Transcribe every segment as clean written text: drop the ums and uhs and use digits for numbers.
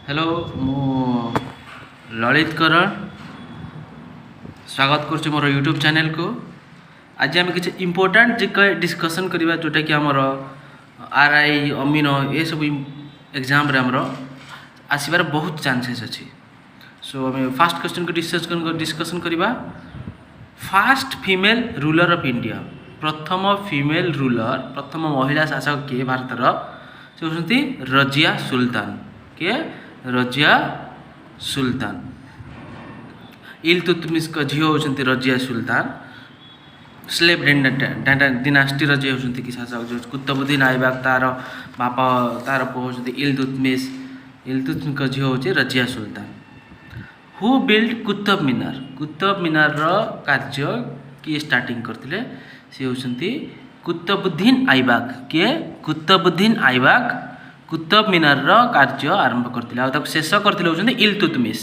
Hello मु ललित करण स्वागत करुच्ची मोर YouTube channel को। आज आम किसी इम्पोर्टाट डिस्कसन करवा जोटा कि आमर आरआई अमीन ये सब एग्जाम रे आमर आसबार बहुत चांसेस अच्छी। सो आम फास्ट क्वेश्चन को डिस्कसन करवा। Fast female ruler of India, प्रथम फीमेल रूलर, प्रथम महिला शासक किए भारतर से होती रजिया सुल्तान। किए? रजिया सुल्तान। इल्तुतमिश का झील होती रजिया सुल्तान। स्लेव डिनास्टी रजिया होती कि शासक जो कुतुबुद्दीन ऐबक तार बापा तार पुଅ होती इल्तुतमिश। इल्तुतमिश का झील होती रजिया सुल्तान। हु बिल्ड कुतुब मीनार, कुतुब मीनार कार्य किए स्टार्टिंग करते सी होती कुतुबुद्दीन ऐबक। किए? कुतुबुद्दीन ऐबक कुतुब मीनार कार्य आरंभ करते शेष करते होती Iltutmish.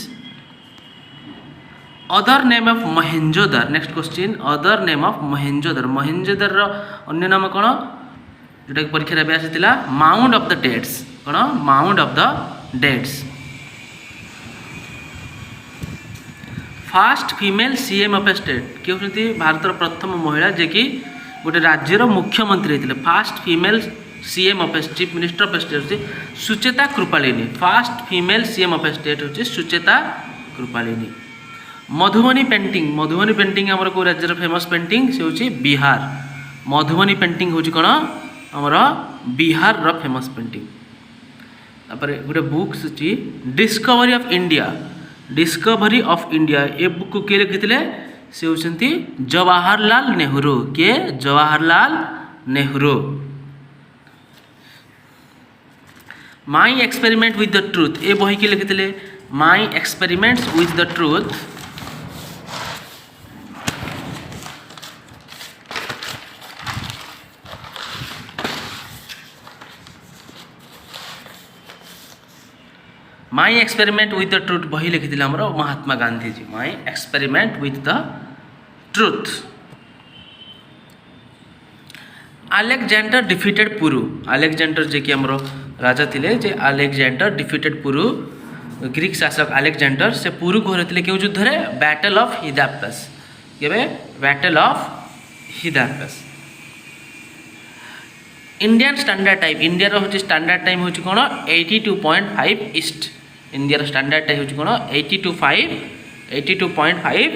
Other name of Mohenjodaro, next question, other name of Mohenjodaro. Mohenjodaro अन्य नाम कौन जोटा कि परीक्षा भी आसाला? Mount of the deads. कौन? Mount of the deads. First female CM of a state किए होती भारतर प्रथम महिला जे कि गोटे राज्यर मुख्यमंत्री होते। First female CM of a chief minister of a state होती Sucheta Kripalani. First female CM of a state होती सुचेता कृपालिनी। मधुबनी पेंटिंग, मधुबनी पेंटिंग आमर को राज्यर फेमस पेंटिंग से होची बिहार। मधुबनी पेंटिंग होची कौन? आमर बिहार रो फेमस पेंटिंग। तापर गोटे बुक्स होची discovery of India. Discovery of India ए बुक को किए लिखिथिले? से होचंती जवाहरलाल नेहरू। के? Jawaharlal Nehru. My experiment with the truth ए बही के लिखिथिले? My experiments with the truth. My experiment with the truth बही लिखिथिले हमर Mahatma Gandhi ji. My experiment with the truth. Alexander defeated Puru. Alexander जे कि हमर राजा थिले जे अलेक्जेंडर डिफिटेड पुरु। ग्रीक शासक अलेक्जेंडर से पुरु को हरैथिले केउ युद्ध रे? Battle of Hydaspes. केबे? Battle of Hydaspes. Indian standard time, India रो होची स्टैंडर्ड टाइम होची कोन? 82.5 ईस्ट। इंडिया रो स्टैंडर्ड टाइम होची कोन? 82.5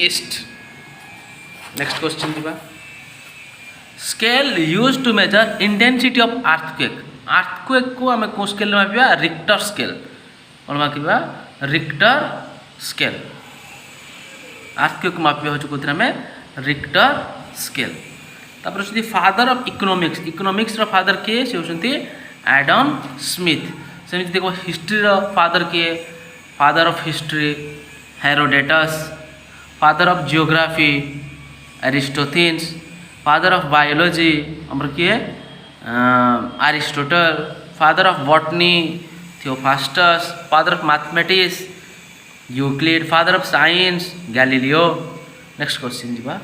ईस्ट। नेक्स्ट क्वेश्चन दिबा। Scale used to measure intensity of earthquake. Earthquake को आम कौ स्केल मापिबा? Richter scale. कौन मापिबा? Richter scale. अर्थक्वेक मापिबा होची कोथरा में? Richter scale. तापर होची फादर ऑफ इकोनॉमिक्स। इकोनॉमिक्स रो फादर किए? से होचंती एडम स्मिथ। सेमिति देखो हिस्ट्री रो फादर किए? Father of history Herodotus. Father of geography Eratosthenes. Father of biology हमर किए? Aristotle. Father of botany Theophrastus. Father of mathematics Euclid. Father of science Galileo. Next question जीवा।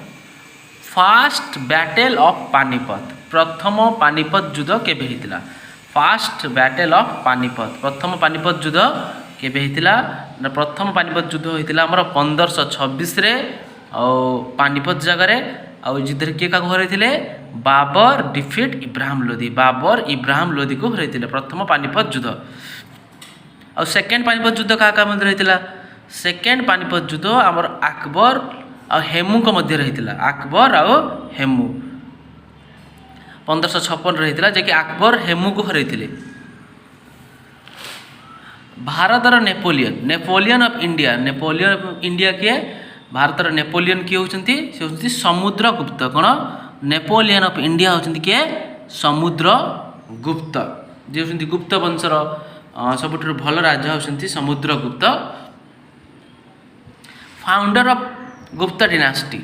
First battle of Panipat. प्रथम पानीपत युद्ध केबे हितला? First battle of Panipat. प्रथम पानीपत युद्ध केबे हितला? प्रथम पानीपत युद्ध होइतिला हमर 1526 रे और पानीपत जगह रे। और युद्ध किए का हरैथिले? बाबर डिफिट इब्राहिम लोदी। बाबर इब्राहिम लोदी को हरैथिले प्रथम पानीपत युद्ध। और सेकेंड पानीपत युद्ध क्या मध्य रही? सेकेंड पानीपत युद्ध आमर अकबर और हेमू को मध्य रही। अकबर और हेमू 1556 रही जे कि अकबर हेमू को हरैथिले। भारतर Napoleon, Napoleon of India. Napoleon of India किए? भारतर नेपोलियन किए होचंती? से होचंती समुद्रगुप्त। कौन? नेपोलियन ऑफ इंडिया होचंती किए? समुद्रगुप्त। जे होचंती गुप्त वंशर सबुठु भल राजा होचंती Samudragupta. Founder of Gupta dynasty.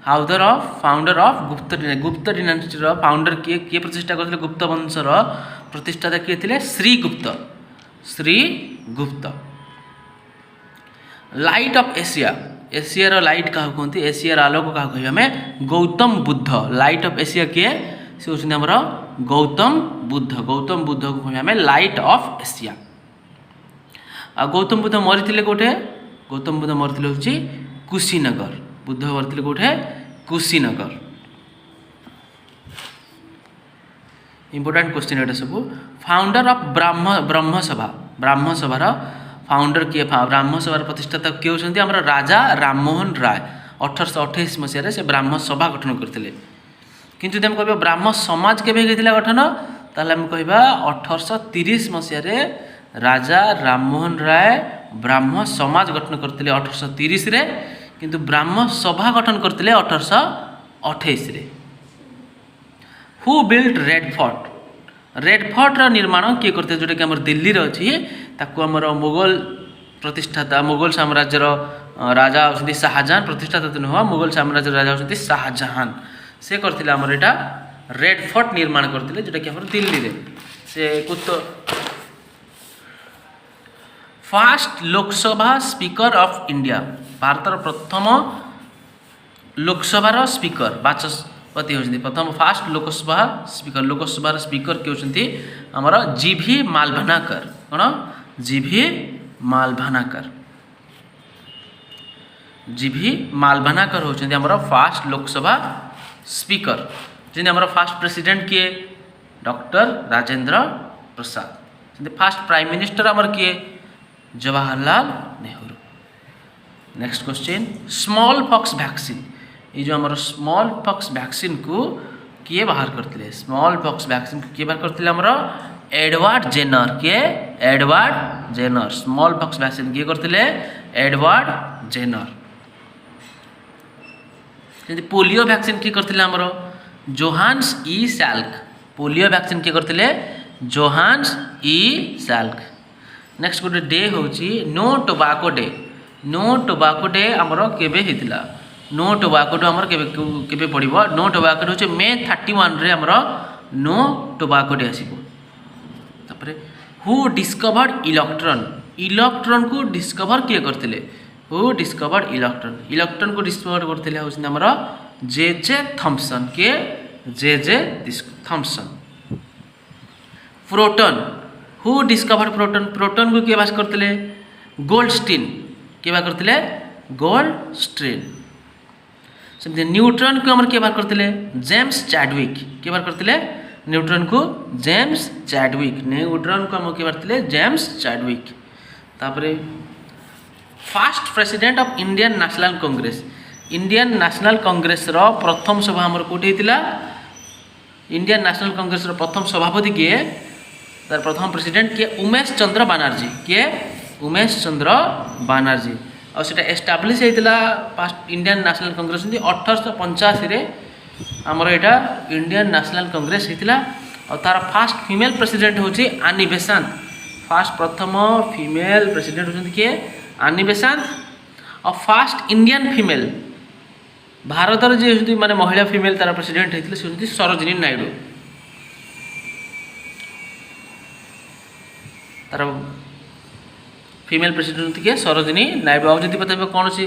Founder of Gupta dynasty रो फाउंडर किए? किए प्रतिष्ठा करथिले? गुप्त वंशर प्रतिष्ठाता किए थिले? Shrigupta. Shrigupta. Light of Asia. एशियार लाइट क्या कहते? एशियार आलोक क्या कह? हमें Gautam Buddha. Light of Asia किए? से होचंती हमर गौतम बुद्ध। गौतम बुद्ध को हमें लाइट ऑफ एशिया। आ गौतम बुद्ध मरी कौटे गौतम बुद्ध मरी हूँ कुशीनगर बुद्ध मरी कौटे कुशीनगर इंपोर्टाट क्वेश्चन एटा सब फाउंडर ऑफ ब्रह्म सभार फाउंडर किए ब्राह्म सभार प्रतिष्ठाता किए होती आम राजा राममोहन राय 1828 मसीह से ब्राह्म सभा गठन करते किंतु जब कह ब्राह्म समाज केवे गठन ताहले आम कह 1830 मसीह राजा राममोहन राय ब्राह्म समाज गठन करते 1830 रे किंतु ब्राह्म सभा गठन करते 1828 रे। हु बिल्ट रेड फोर्ट निर्माण किए करते जोटा कि आम दिल्ली अच्छी ताकू आमर मुगल प्रतिष्ठाता मुगल साम्राज्यर राजा होती शाहजहां प्रतिष्ठाता तो नुह मुगल साम्राज्य राजा होती शाहजहां से करते आमर यहाँ रेड फोर्ट निर्माण करते जोटा कि आम दिल्ली रे से first Lok Sabha speaker of India भारतर प्रथम लोकसभार स्पीकर बाचस्पति होती प्रथम फास्ट लोकसभार स्पीकर किए होती आमर जीभी मालभानाकर कौन जीभी मालभानाकर होती आमर फास्ट लोकसभा स्पीकर जी आमर फास्ट प्रेसिडेंट किए doctor Rajendra Prasad fast prime minister आमर किए Jawaharlal Nehru. Next question small pox vaccine ये जो आमर स्मॉल पॉक्स वैक्सीन को किए बाहर करते स्मॉल पॉक्स वैक्सीन को किए बाहर करते आमर Edward Jenner small pox vaccine किए करते एडवर्ड जेनर। पोलियो वैक्सीन किए करते आमर Johannes E Salk polio vaccine किए करते जोहान्स ई सैल्क। नेक्स्ट गोटे डे हूँ नो टोबाको डे आमर केबे हितला नो टोबाको डे आमर केबे पड़िबो नो टोबाको डे होचे मे 31 रे आमर नो टोबाको डे आसीबो। तापरे हु डिस्कवर्ड इलेक्ट्रॉन को डिस्कवर किए करते हु डिस्कवर्ड इलेक्ट्रॉन को डिस्कवर करते होउछन आमर जे थॉमसन के J Thomson. Proton who discovered proton को किए बास करते गोल्डस्टीन किए बार करते गोल्डस्टीन। सेमती न्यूट्रॉन को आमर किए बार करते जेम्स चैडविक किए बार करते न्यूट्रॉन को जेम्स चैडविक न्यूट्रॉन को आम किए बार करते जेम्स चैडविक। तापरे first president of Indian National Congress रो प्रथम सभा आमर कोठी हितला इंडियन नेशनल कांग्रेस रो प्रथम सभापति किए तार प्रथम प्रेसिडेंट किए उमेश चंद्र बानर्जी और सेटा एस्टाब्लिश होता फास्ट इंडियन नेशनल कांग्रेस 1885 रे आमर यहाँ इंडियन नेशनल कांग्रेस होता और तार फास्ट फीमेल प्रेसिडेंट होची आनी बेसांत फास्ट प्रथम फीमेल प्रेसिडेंट होती किए आनी बेसांत और फास्ट इंडियन फीमेल भारतर जी माने महिला फीमेल तार प्रेसिडेंट होती से होती सरोजिनी नायडू तार फीमेल प्रेसिडेंट किए सरोजिनी नायडू। आज जब पता कौन सी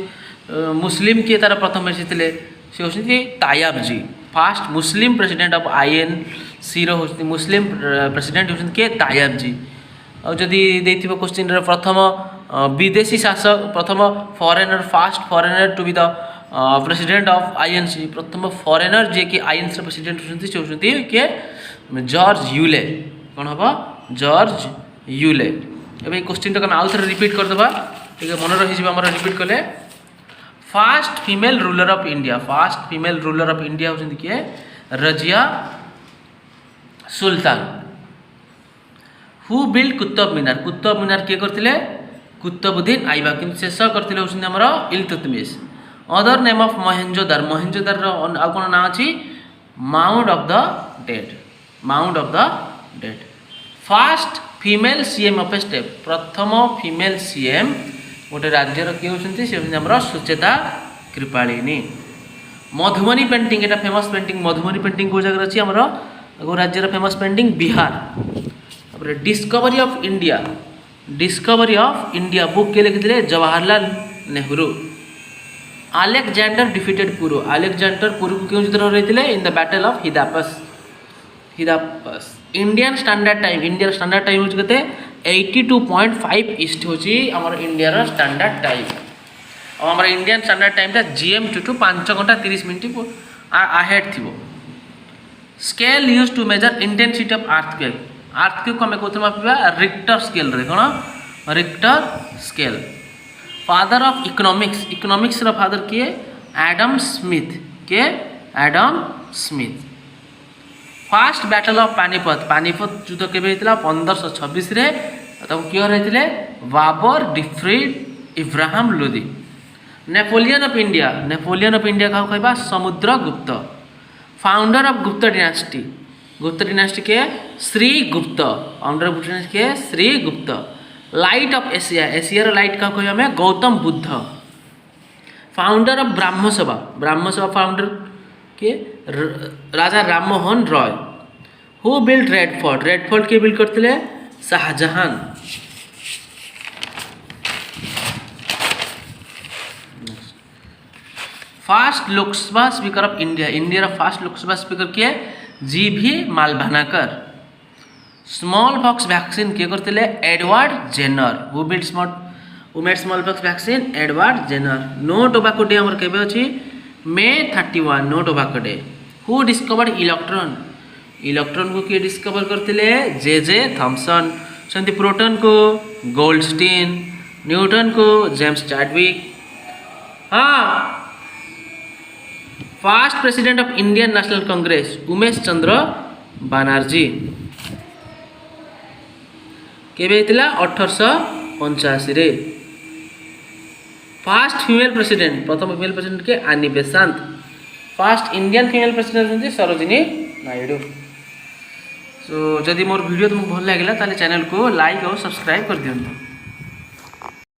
मुस्लिम किए तार प्रथम आसी सी होती Tyabji first Muslim president of INC होती मुस्लिम प्रेसिडेंट होती किए तायाब जी। और जदि देथिबो क्वेश्चन प्रथम विदेशी शासक प्रथम foreigner fast foreigner to be the president of INC प्रथम फॉरेनर जे कि INC प्रेसिडेंट होती से होती किए जॉर्ज यूले कौन हम जॉर्ज यूले। ए क्वेश्चन टाक आउ थे रिपीट करदे ठीक है मन रही रिपीट कले fast female ruler of India होती किए रजिया सुल्तान। हु बिल्ड कुतुब मीनार किए करते कुतुबुद्दीन आइबक कि शेष करते आमर इल्तुतमिश। अदर नेम ऑफ मोहेंजोदार आउ कौन ना अच्छी mount of the dead. Fast female CM of a state प्रथम फीमेल CM गोटे राज्यर किए होती सुचेता कृपालिनी। मधुबनी पेंटिंग एटा फेमस पेंटिंग मधुबनी पेंटिंग कौ जगह अच्छी आमर राज्यर famous painting Bihar. Discovery of India book के लिखिते जवाहरलाल नेहरू। अलेक्जेंडर डिफिटेड पुरु को क्यों युद्ध रही in the battle of Hydaspes. Indian standard time हूँ 82.5 ईस्ट होची हमर इंडिया रो स्टैंडर्ड टाइम। और हमर इंडियन स्टैंडर्ड टाइम ता GMT टू 5 घंटा 30 मिनिट अहेड थिबो। Scale use to measure intensity of earthquake. Earthquake को हमें कोथि मापिबा रिक्टर स्केल रे कोन Richter scale. Father of economics. Economics रो फादर किए एडम स्मिथ के Adam Smith. First battle of Panipat. Panipat युद्ध केबे हेतला 1526 रे तब कियर हेतिले Babur defeated Ibrahim Lodi. Napoleon of India. Napoleon of India का कहबा Samudragupta. Founder of Gupta dynasty. गुप्त डिनास्टी के श्री गुप्त। फाउंडर ऑफ गुप्त डिनास्टी के Shri Gupta. Light of Asia. Asia रो लाइट का कहबा में गौतम बुद्ध। फाउंडर ऑफ ब्रह्म सभा। ब्रह्म सभा फाउंडर के Raja Rammohan Roy. Who build red fort. Red fort के बिल्ड करते Shah Jahan. First Lok Sabha speaker of India. India रा फास्ट लोकसभा स्पीकर किए GV Mavalankar. Small pox vaccine के करते Edward Jenner. Who build small pox vaccine Edward Jenner. No tobacco day हमर केबे अछि May 31 no tobacco day. Who discovered electron. Electron को किए discover करते J.J. थॉमसन। सेमती प्रोटॉन को गोल्डस्टीन। न्यूटन को जेम्स चैडविक। हाँ first president of Indian National Congress Umesh Chandra Banerjee. केबे हेतिला 1885 रे। First female president. प्रथम फीमेल प्रेसिडेंट के Annie Besant. First Indian female president होती सरोजिनी नायडू। सो जदि मोर वीडियो तुमको भल लगे ताले चैनल को लाइक और सब्सक्राइब कर दियंतु।